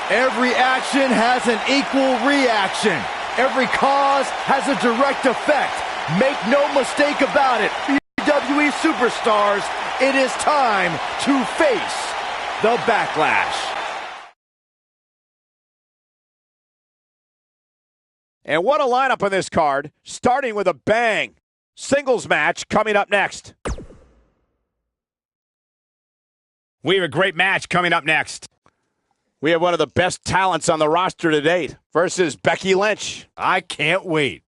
Every action has an equal reaction. Every cause has a direct effect. Make no mistake about it, WWE superstars, it is time to face the Backlash. And what a lineup on this card, starting with a bang. Singles match coming up next. We have a great match coming up next. We have one of the best talents on the roster to date versus Becky Lynch. I can't wait.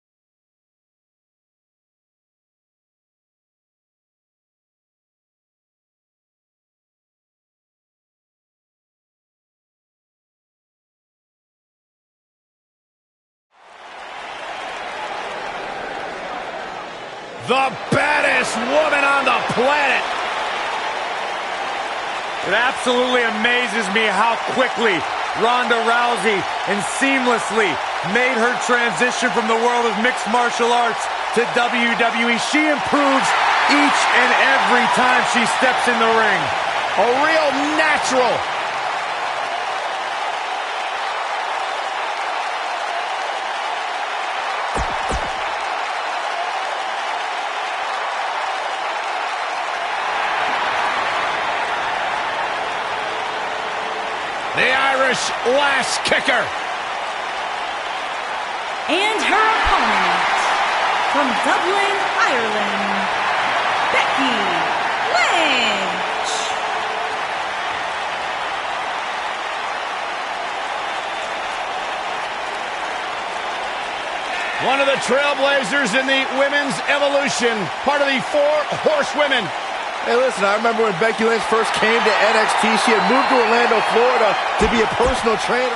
The baddest woman on the planet. It absolutely amazes me how quickly Ronda Rousey and seamlessly made her transition from the world of mixed martial arts to WWE. She improves each and every time she steps in the ring. A real natural. The Irish lash kicker. And her opponent, from Dublin, Ireland, Becky Lynch. One of the trailblazers in the women's evolution, part of the 4 horsewomen. Hey, listen, I remember when Becky Lynch first came to NXT, she had moved to Orlando, Florida to be a personal trainer.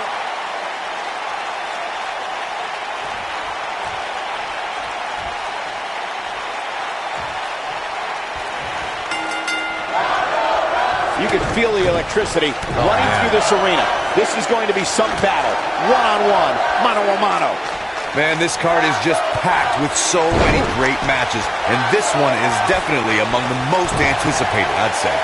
You can feel the electricity running through this arena. This is going to be some battle. One-on-one, mano-a-mano. Man, this card is just packed with so many great matches, and this one is definitely among the most anticipated, I'd say.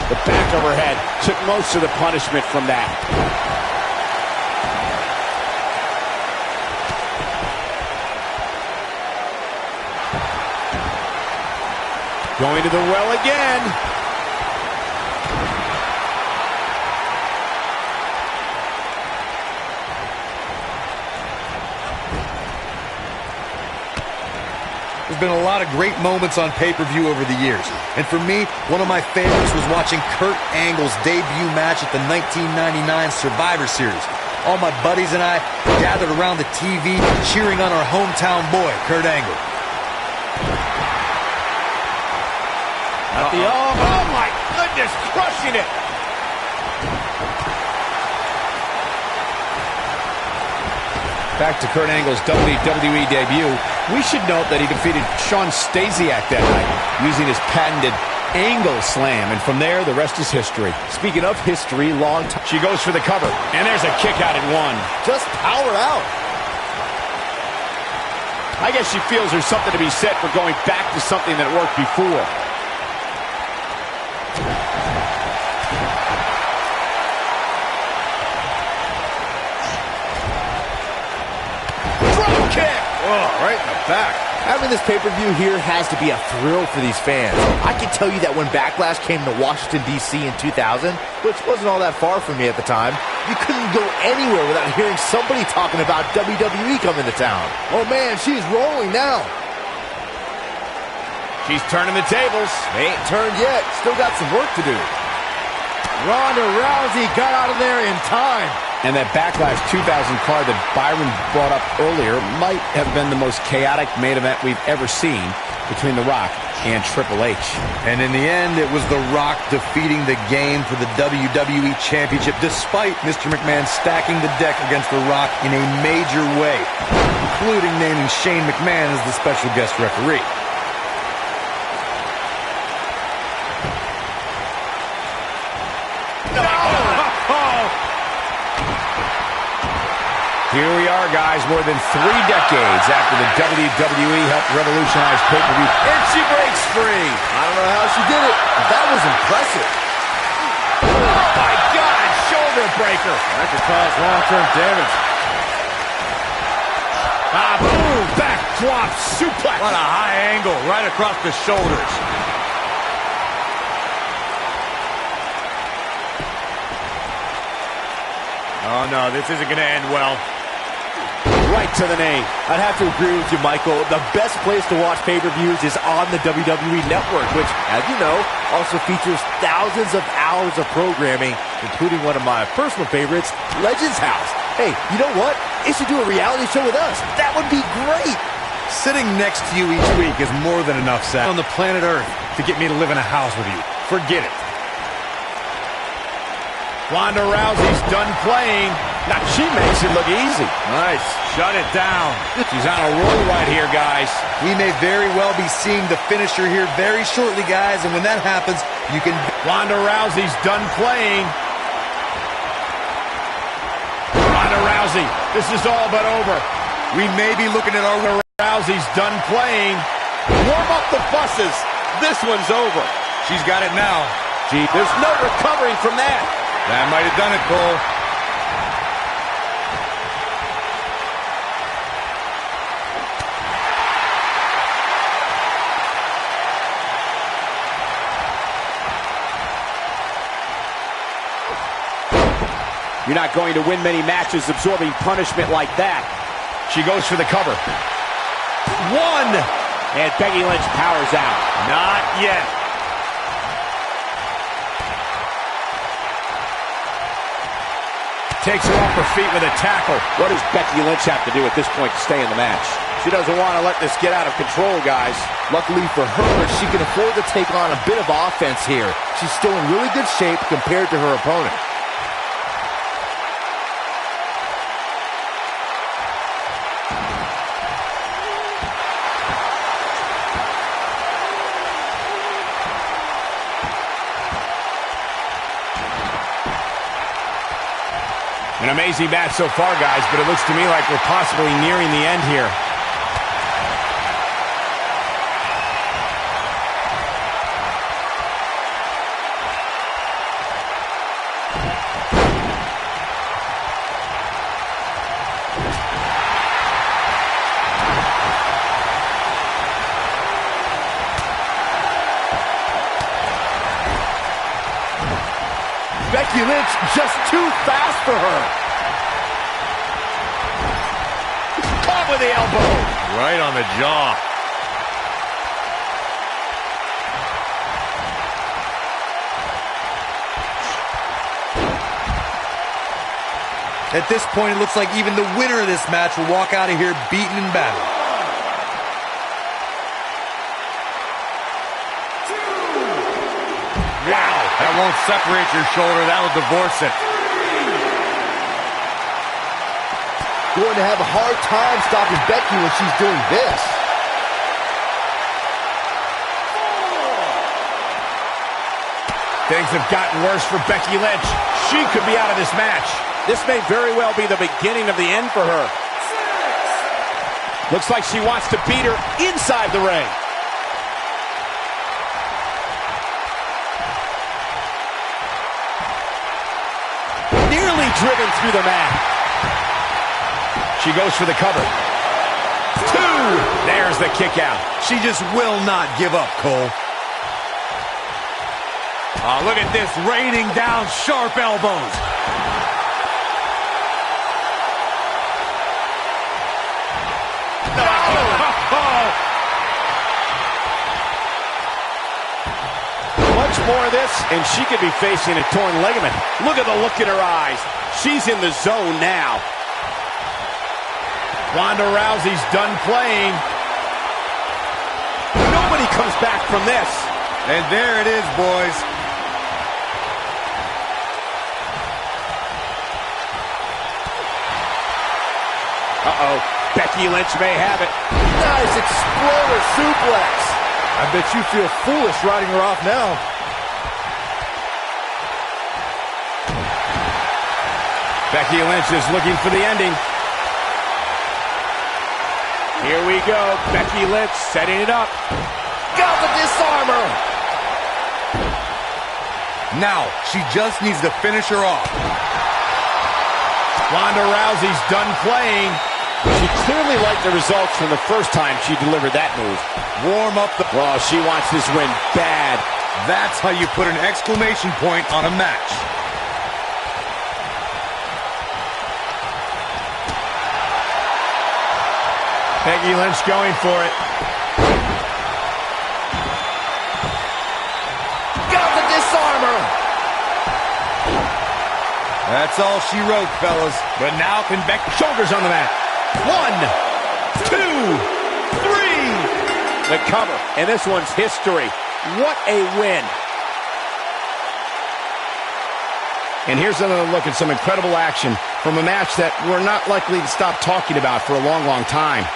The back of her head took most of the punishment from that. Going to the well again. There's been a lot of great moments on pay-per-view over the years. And for me, one of my favorites was watching Kurt Angle's debut match at the 1999 Survivor Series. All my buddies and I gathered around the TV cheering on our hometown boy, Kurt Angle. Oh my goodness, crushing it. Back to Kurt Angle's WWE debut, we should note that he defeated Shawn Stasiak that night using his patented Angle Slam, and from there, the rest is history. Speaking of history, long time. She goes for the cover, and there's a kick out at 1. Just power out. I guess she feels there's something to be said for going back to something that worked before. Oh, right in the back. Having this pay-per-view here has to be a thrill for these fans. I can tell you that when Backlash came to Washington, D.C. in 2000, which wasn't all that far from me at the time, you couldn't go anywhere without hearing somebody talking about WWE coming to town. Oh, man, she's rolling now. She's turning the tables. They ain't turned yet. Still got some work to do. Ronda Rousey got out of there in time. And that Backlash 2000 card that Byron brought up earlier might have been the most chaotic main event we've ever seen between The Rock and Triple H. And in the end, it was The Rock defeating the game for the WWE Championship, despite Mr. McMahon stacking the deck against The Rock in a major way, including naming Shane McMahon as the special guest referee. Here we are, guys, more than 3 decades after the WWE helped revolutionize pay-per-view. And she breaks free. I don't know how she did it, but that was impressive. breaker. That could cause long-term damage. Boom! Backdrop suplex. What a high angle right across the shoulders. Oh, no, this isn't going to end well. Right to the knee. I'd have to agree with you, Michael. The best place to watch pay-per-views is on the WWE Network, which, as you know, also features thousands of hours of programming, including one of my personal favorites, Legends House. Hey, you know what? It should do a reality show with us. That would be great. Sitting next to you each week is more than enough, Zach, on the planet Earth to get me to live in a house with you. Forget it. Ronda Rousey's done playing. Now she makes it look easy. Nice. Shut it down. She's on a roll right here, guys. We may very well be seeing the finisher here very shortly, guys, and when that happens, you can... Ronda Rousey's done playing. Ronda Rousey, this is all but over. We may be looking at our... Rousey's done playing. Warm up the buses. This one's over. She's got it now. Gee, there's no recovering from that. That might have done it, Cole. You're not going to win many matches absorbing punishment like that. She goes for the cover. One! And Becky Lynch powers out. Not yet. Takes her off her feet with a tackle. What does Becky Lynch have to do at this point to stay in the match? She doesn't want to let this get out of control, guys. Luckily for her, she can afford to take on a bit of offense here. She's still in really good shape compared to her opponent. An amazing match so far, guys, but it looks to me like we're possibly nearing the end here. Becky Lynch just too fast for her. Caught with the elbow. Right on the jaw. At this point, it looks like even the winner of this match will walk out of here beaten and battered. Wow. That won't separate your shoulder. That'll divorce it. Going to have a hard time stopping Becky when she's doing this. Things have gotten worse for Becky Lynch. She could be out of this match. This may very well be the beginning of the end for her. Looks like she wants to beat her inside the ring. Nearly driven through the mat. She goes for the cover. Two. There's the kick out. She just will not give up, Cole. Oh, look at this, raining down sharp elbows. Much more of this, and she could be facing a torn ligament. Look at the look in her eyes. She's in the zone now. Ronda Rousey's done playing. Nobody comes back from this. And there it is, boys. Uh-oh. Becky Lynch may have it. Nice exploder suplex. I bet you feel foolish riding her off now. Becky Lynch is looking for the ending. Here we go. Becky Lynch setting it up. Got the disarmer. Now, she just needs to finish her off. Ronda Rousey's done playing. She clearly liked the results from the first time she delivered that move. Warm up the... Well, she wants this win bad. That's how you put an exclamation point on a match. Becky Lynch going for it. Got the disarmer. That's all she wrote, fellas. But now can Becky... Shoulders on the mat. 1, 2, 3. The cover, and this one's history. What a win. And here's another look at some incredible action from a match that we're not likely to stop talking about for a long, long time.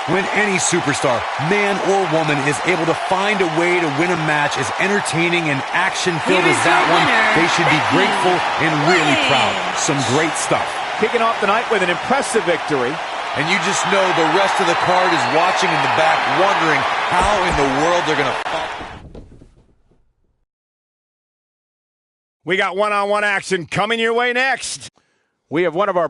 When any superstar, man or woman, is able to find a way to win a match as entertaining and action-filled as that one, they should be grateful and really proud. Some great stuff. Kicking off the night with an impressive victory. And you just know the rest of the card is watching in the back, wondering how in the world they're going to... We got one-on-one action coming your way next. We have one of our...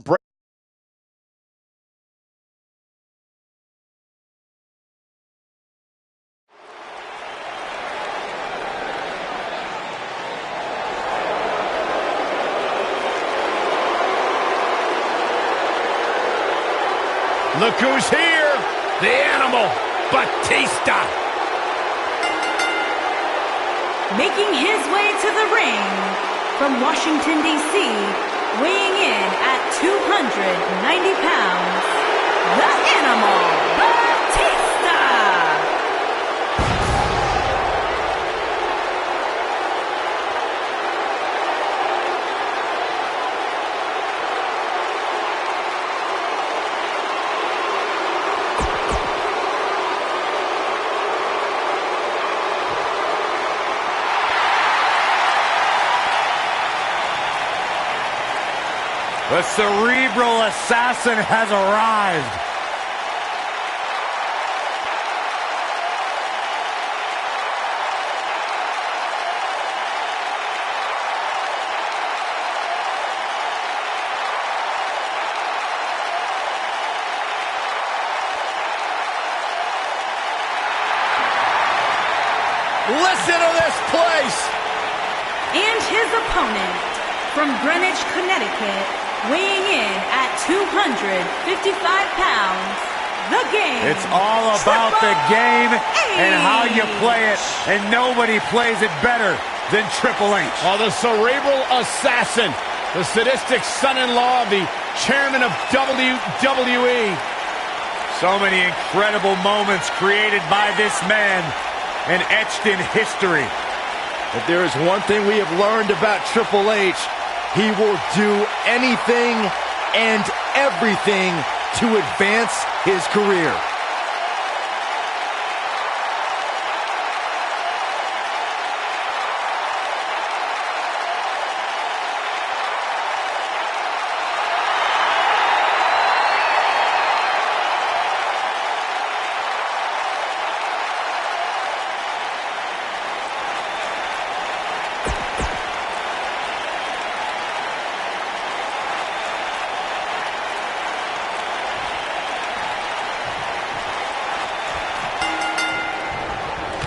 Look who's here, the animal, Batista. Making his way to the ring from Washington, D.C., weighing in at 290 pounds, the animal, Batista. The cerebral assassin has arrived. Listen to this place. And his opponent from Greenwich, Connecticut, weighing in at 255 pounds, the game. It's all about the game and how you play it, and nobody plays it better than Triple H. Oh, the cerebral assassin, the sadistic son-in-law of the chairman of WWE. So many incredible moments created by this man and etched in history. If there is one thing we have learned about Triple H, he will do anything and everything to advance his career.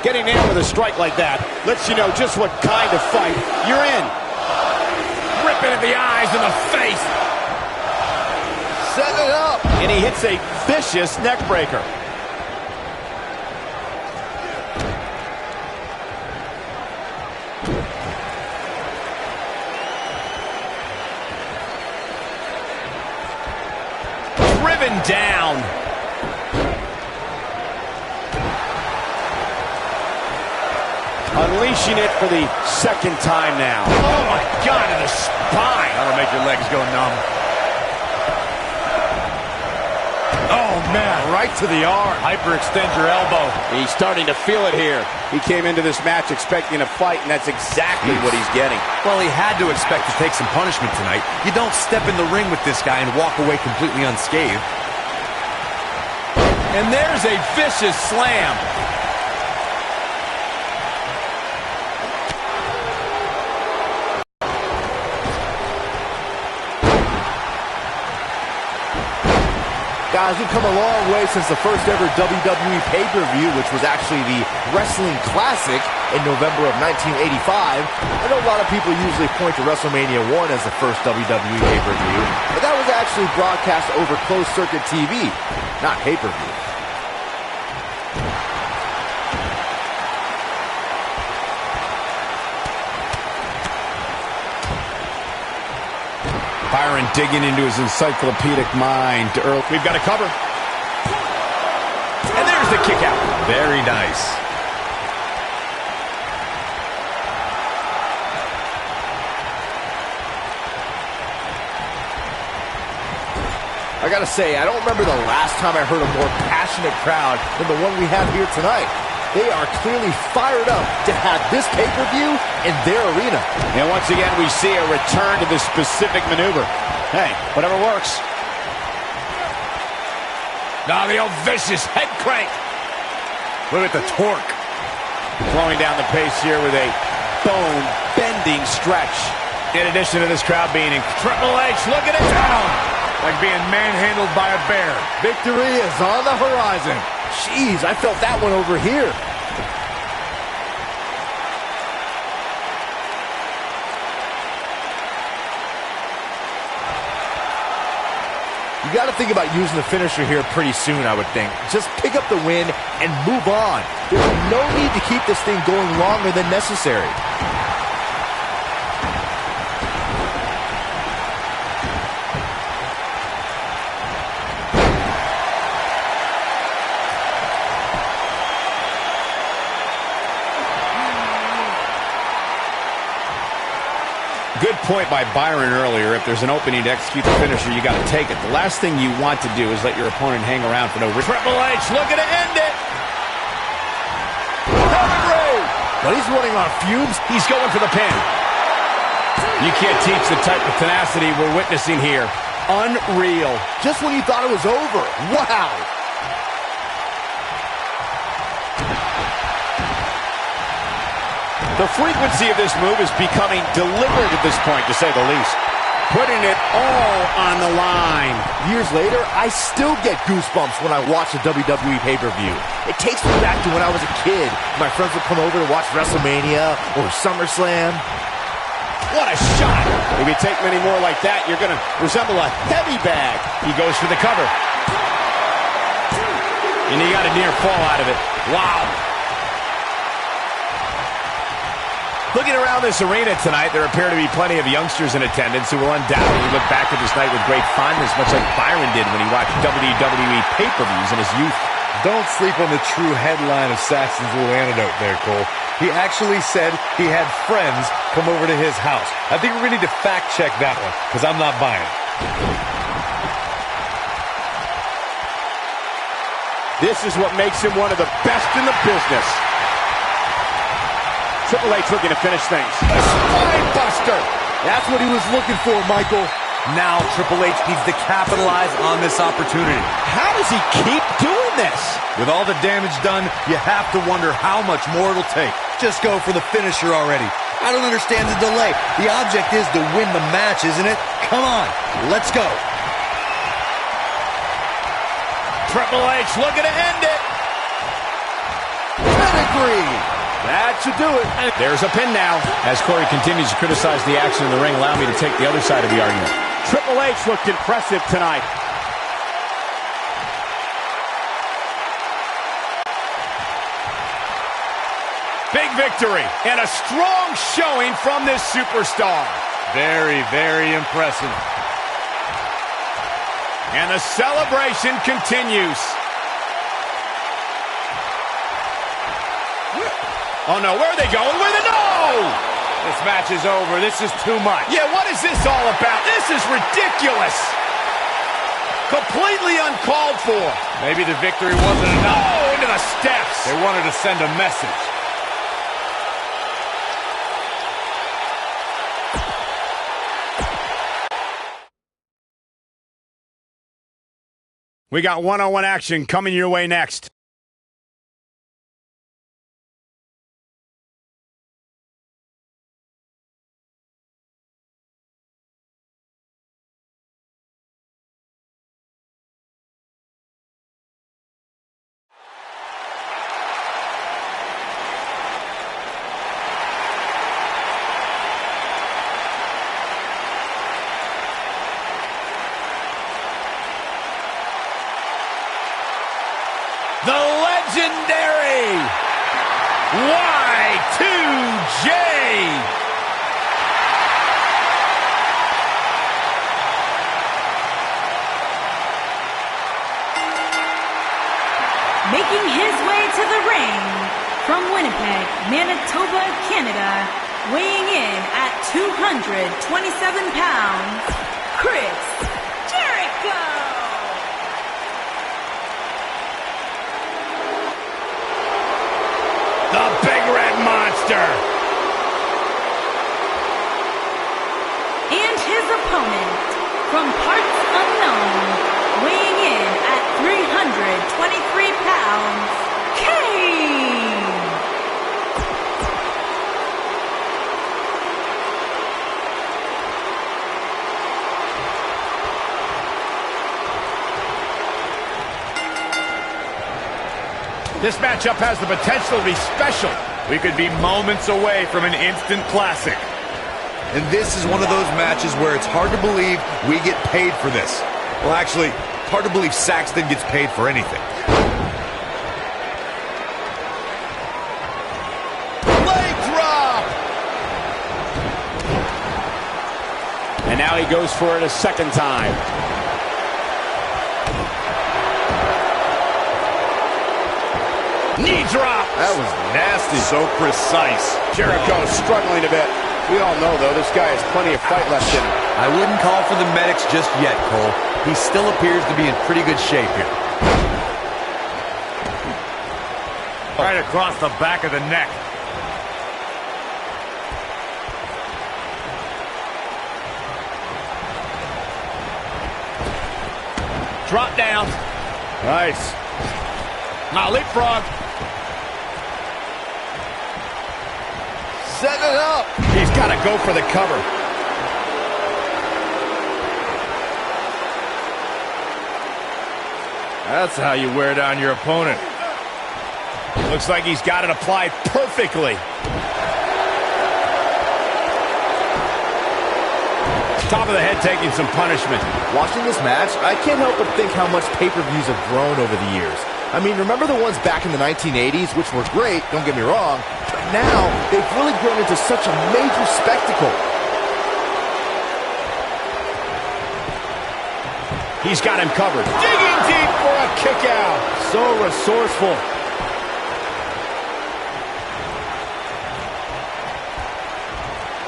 Getting in with a strike like that lets you know just what kind of fight you're in. Ripping at the eyes and the face. Set it up. And he hits a vicious neck breaker. Driven down. Unleashing it for the second time now. Oh my God, in the spine. That'll make your legs go numb. Oh man, Right to the arm. Hyperextend your elbow. He's starting to feel it here. He came into this match expecting a fight, and that's exactly what he's getting. Well, he had to expect to take some punishment tonight. You don't step in the ring with this guy and walk away completely unscathed. And there's a vicious slam. Guys, we've come a long way since the first ever WWE pay-per-view, which was actually the Wrestling Classic in November of 1985. I know a lot of people usually point to WrestleMania 1 as the first WWE pay-per-view, but that was actually broadcast over closed-circuit TV, not pay-per-view. Byron digging into his encyclopedic mind. We've got a cover. And there's the kick out. Very nice. I gotta say, I don't remember the last time I heard a more passionate crowd than the one we have here tonight. They are clearly fired up to have this pay-per-view in their arena. And once again, we see a return to this specific maneuver. Hey, whatever works. Now the old vicious head crank. Look at the torque. Slowing down the pace here with a bone-bending stretch. In addition to this crowd being in Triple H, looking it down. Like being manhandled by a bear. Victory is on the horizon. Jeez, I felt that one over here. You got to think about using the finisher here pretty soon, I would think. Just pick up the win and move on. There's no need to keep this thing going longer than necessary. Good point by Byron earlier. If there's an opening to execute the finisher, you got to take it. The last thing you want to do is let your opponent hang around for no reason. Triple H looking to end it. But he's running on fumes. He's going for the pin. You can't teach the type of tenacity we're witnessing here. Unreal. Just when you thought it was over. Wow. The frequency of this move is becoming deliberate at this point, to say the least. Putting it all on the line. Years later, I still get goosebumps when I watch a WWE pay-per-view. It takes me back to when I was a kid. My friends would come over to watch WrestleMania or SummerSlam. What a shot! If you take many more like that, you're going to resemble a heavy bag. He goes for the cover. And he got a near fall out of it. Wow. Looking around this arena tonight, there appear to be plenty of youngsters in attendance who will undoubtedly look back at this night with great fondness, much like Byron did when he watched WWE pay-per-views in his youth. Don't sleep on the true headline of Saxton's little anecdote there, Cole. He actually said he had friends come over to his house. I think we're going to need to fact-check that one, because I'm not buying it. This is what makes him one of the best in the business. Triple H looking to finish things. A spine buster! That's what he was looking for, Michael. Now Triple H needs to capitalize on this opportunity. How does he keep doing this? With all the damage done, you have to wonder how much more it'll take. Just go for the finisher already. I don't understand the delay. The object is to win the match, isn't it? Come on, let's go. Triple H looking to end it. Pedigree! That should do it. There's a pin now. As Corey continues to criticize the action in the ring, allow me to take the other side of the argument. Triple H looked impressive tonight. Big victory and a strong showing from this superstar. Very, very impressive. And the celebration continues. Oh no, where are they going? Where are they? No! This match is over. This is too much. Yeah, what is this all about? This is ridiculous. Completely uncalled for. Maybe the victory wasn't enough. Oh, into the steps. They wanted to send a message. We got one-on-one action coming your way next. Y2J. Making his way to the ring from Winnipeg, Manitoba, Canada, weighing in at 227 pounds, Chris Jericho! The Big Red Monster! And his opponent from parts unknown, weighing in at 323 pounds, Kane! This matchup has the potential to be special. We could be moments away from an instant classic. And this is one of those matches where it's hard to believe we get paid for this. Well, actually, hard to believe Saxton gets paid for anything. Leg drop! And now he goes for it a second time. Knee drop! That was nasty. So precise. Jericho struggling a bit. We all know, though, this guy has plenty of fight left in him. I wouldn't call for the medics just yet, Cole. He still appears to be in pretty good shape here. Right across the back of the neck. Drop down. Nice. Now leapfrog. Set it up. He's got to go for the cover. That's how you wear down your opponent. Looks like he's got it applied perfectly. Top of the head taking some punishment. Watching this match, I can't help but think how much pay-per-views have grown over the years. I mean, remember the ones back in the 1980s, which were great, don't get me wrong, but now they've really grown into such a major spectacle. He's got him covered. Digging deep for a kick out. So resourceful.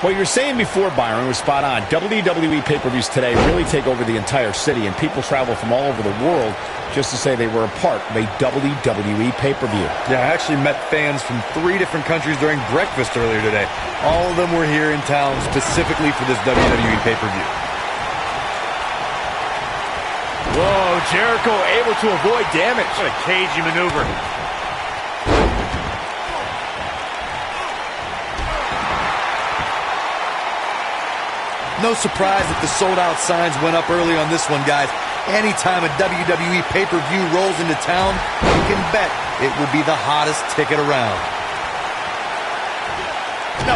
What you were saying before, Byron, was spot on. WWE pay-per-views today really take over the entire city, and people travel from all over the world just to say they were a part of a WWE pay-per-view. Yeah, I actually met fans from 3 different countries during breakfast earlier today. All of them were here in town specifically for this WWE pay-per-view. Whoa, Jericho able to avoid damage. What a cagey maneuver. No surprise that the sold-out signs went up early on this one, guys. Anytime a WWE pay-per-view rolls into town, you can bet it will be the hottest ticket around. No!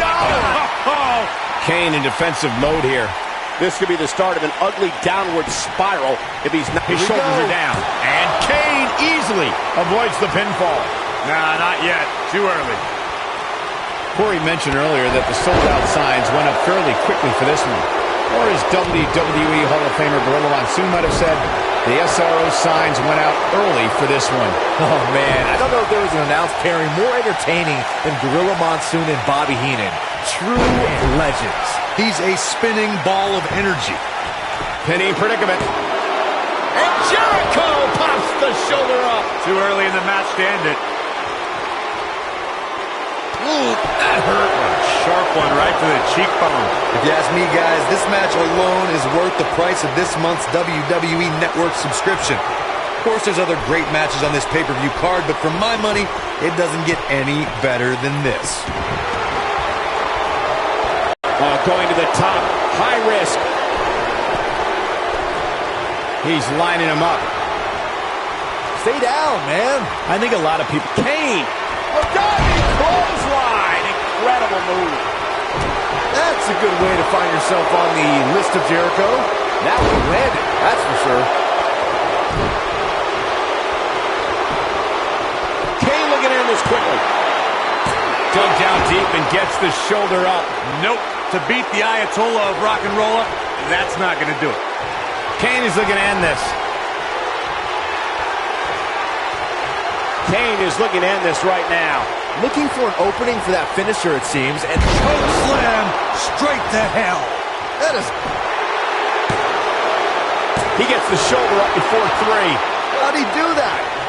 Kane in defensive mode here. This could be the start of an ugly downward spiral if he's not. His shoulders are down. And Kane easily avoids the pinfall. Nah, not yet. Too early. Corey mentioned earlier that the sold-out signs went up fairly quickly for this one. Or as WWE Hall of Famer Gorilla Monsoon might have said, the SRO signs went out early for this one. Oh, man, I don't know if there was an announced pairing more entertaining than Gorilla Monsoon and Bobby Heenan. True legends. He's a spinning ball of energy. Pinning predicament. And Jericho pops the shoulder up. Too early in the match to end it. Ooh, that hurt. Sharp one right to the cheekbone. If you ask me, guys, this match alone is worth the price of this month's WWE Network subscription. Of course, there's other great matches on this pay-per-view card, but for my money, it doesn't get any better than this. Going to the top. High risk. He's lining him up. Stay down, man. I think a lot of people... Kane! A diving clothesline! Incredible move. That's a good way to find yourself on the list of Jericho. That one landed, that's for sure. Kane looking at this quickly. down deep and gets the shoulder up. Nope. To beat the Ayatollah of rock and roll up, that's not going to do it. Kane is looking to end this. Kane is looking to end this right now. Looking for an opening for that finisher, it seems, and Choke slam straight to hell. that is... He gets the shoulder up before 3. How'd he do that?